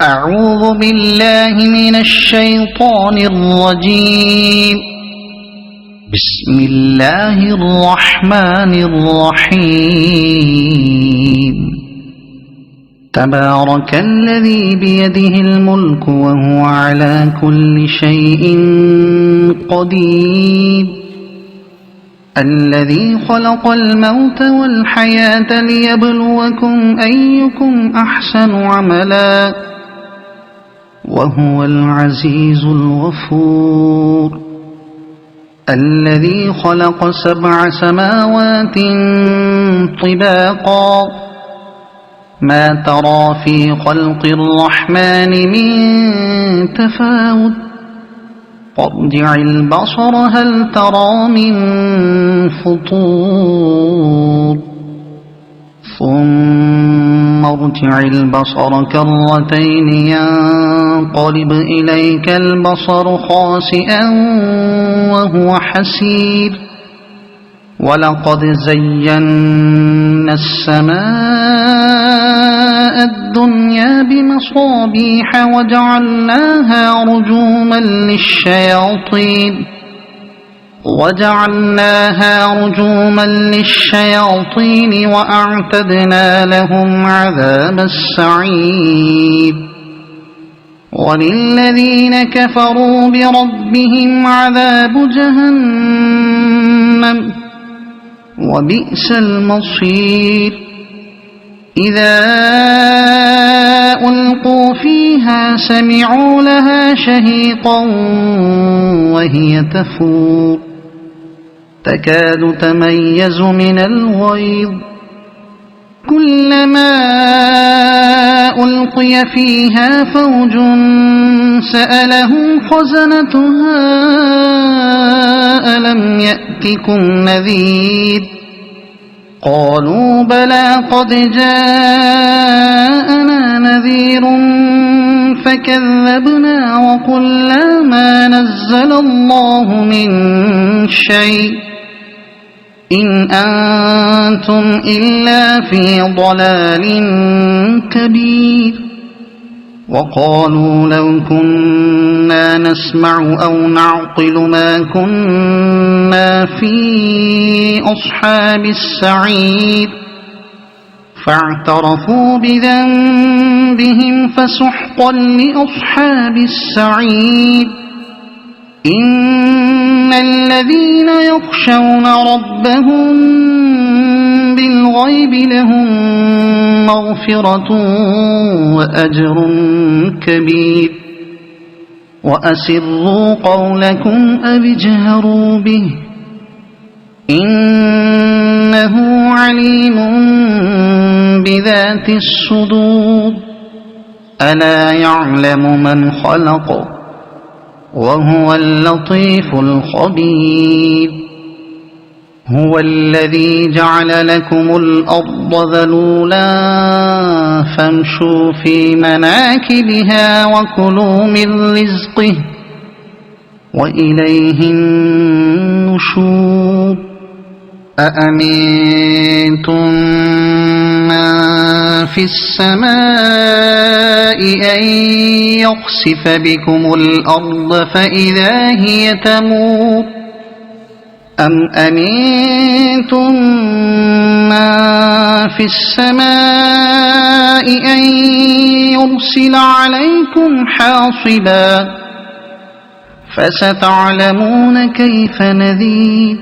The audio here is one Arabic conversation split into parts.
أعوذ بالله من الشيطان الرجيم. بسم الله الرحمن الرحيم. تبارك الذي بيده الملك وهو على كل شيء قدير. الذي خلق الموت والحياة ليبلوكم أيكم أحسن عملا وهو العزيز الغفور. الذي خلق 7 سماوات طباقا ما ترى في خلق الرحمن من تفاوت فارجع البصر هل ترى من فطور ثم ارجع البصر كرتين ينقلب إليك البصر خاسئا وهو حسير. ولقد زينا السماء الدنيا بمصابيح وجعلناها رجوما للشياطين وأعتدنا لهم عذاب السعير. وللذين كفروا بربهم عذاب جهنم وبئس المصير. إذا ألقوا فيها سمعوا لها شهيقا وهي تفور تكاد تميز من الغيظ. كلما ألقي فيها فوج سألهم خزنتها ألم يأتكم نذير قالوا بلى قد جاءنا نذير فكذبنا وقلنا ما نزل الله من شيء إن أنتم إلا في ضلال كبير. وقالوا لو كنا نسمع أو نعقل ما كنا في أصحاب السعير فاعترفوا بذنبهم فسحقا لأصحاب السعير. إن الذين يخشون ربهم بالغيب لهم مغفرة وأجر كبير. وأسروا قولكم أو اجهروا به إنه عليم بذات الصدور. ألا يعلم من خلق وهو اللطيف الخبير. هو الذي جعل لكم الأرض ذلولا فامشوا في مناكبها وكلوا من رزقه وإليه النشور. أأمنتم من في السماء أن يخسف بكم الأرض فإذا هي تمور أم أمنتم من في السماء أن يرسل عليكم حاصبا فستعلمون كيف نذير.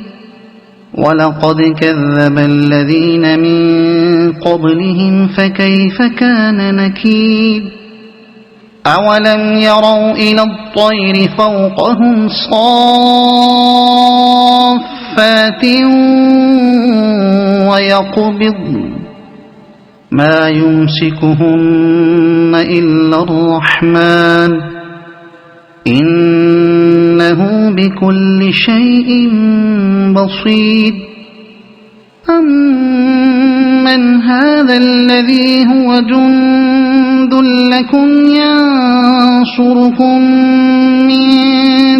ولقد كذب الذين من قبلهم فكيف كان نكير. أولم يروا إلى الطير فوقهم صافات ويقبضن ما يمسكهن إلا الرحمن إنه بكل شيء بصير. أمن هذا الذي هو جند لكم ينصركم من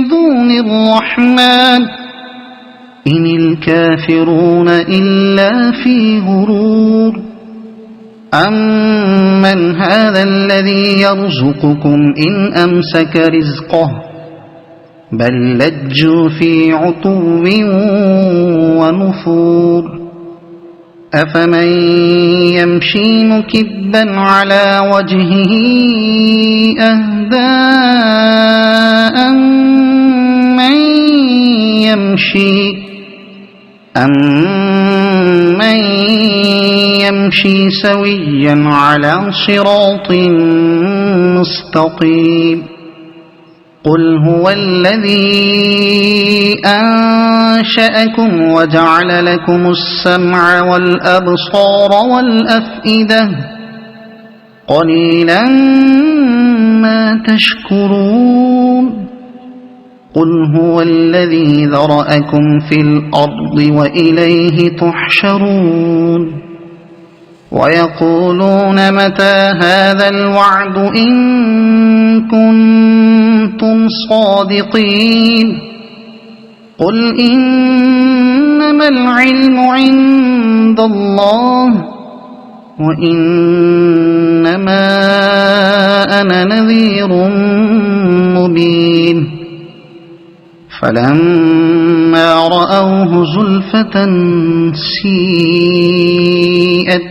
دون الرحمن إن الكافرون إلا في غرور. أَمَّنْ هَذَا الَّذِي يَرْزُقُكُمْ إِنْ أَمْسَكَ رِزْقَهُ بَل لَّجُّوا فِي عُتُوٍّ وَنُفُورٍ أَفَمَن يَمْشِي مُكِبًّا عَلَى وَجْهِهِ أَهْدَىٰ أَمَّن يَمْشِي سَوِيًّا عَلَىٰ صِرَاطٍ مُّسْتَقِيمٍ قُلْ هُوَ الَّذِي أَنشَأَكُمْ وَجَعَلَ لَكُمُ السَّمْعَ وَالْأَبْصَارَ وَالْأَفْئِدَةَ قَلِيلًا مَّا تَشْكُرُونَ قُلْ هُوَ الَّذِي ذَرَأَكُمْ فِي الْأَرْضِ وَإِلَيْهِ تُحْشَرُونَ وَيَقُولُونَ مَتَىٰ هَٰذَا الْوَعْدُ إِن كُنتُمْ صَادِقِينَ قُلْ إِنَّمَا الْعِلْمُ عِندَ اللَّهِ وَإِنَّمَا أَنَا نَذِيرٌ مُّبِينٌ فَلَمَّا رَأَوْهُ زُلْفَةً سِيئَتْ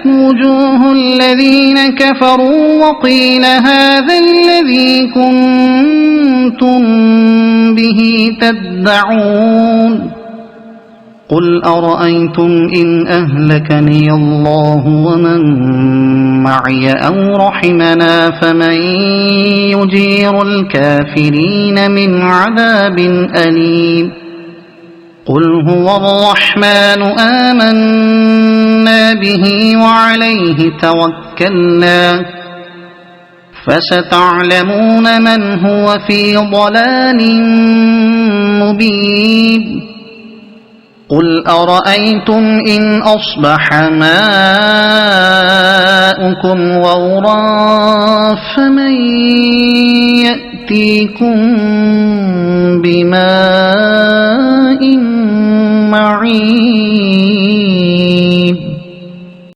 وُجُوهُ الَّذِينَ كَفَرُوا وَقِيلَ هَٰذَا الَّذِي كُنتُم بِهِ تَدَّعُونَ قُلْ أَرَأَيْتُمْ إِنْ أَهْلَكَنِيَ اللَّهُ وَمَن مَّعِيَ أَوْ رَحِمَنَا فَمَن يُجِيرُ الْكَافِرِينَ مِنْ عَذَابٍ أَلِيمٍ قُلْ هُوَ الرَّحْمَٰنُ آمَنَّا بِهِ وَعَلَيْهِ تَوَكَّلْنَا فَسَتَعْلَمُونَ مَنْ هُوَ فِي ضَلَالٍ مُّبِينٍ قُلْ أَرَأَيْتُمْ إِنْ أَصْبَحَ مَاؤُكُمْ غَوْرًا فَمَن يَأْتِيكُم بِمَاءٍ مَّعِينٍ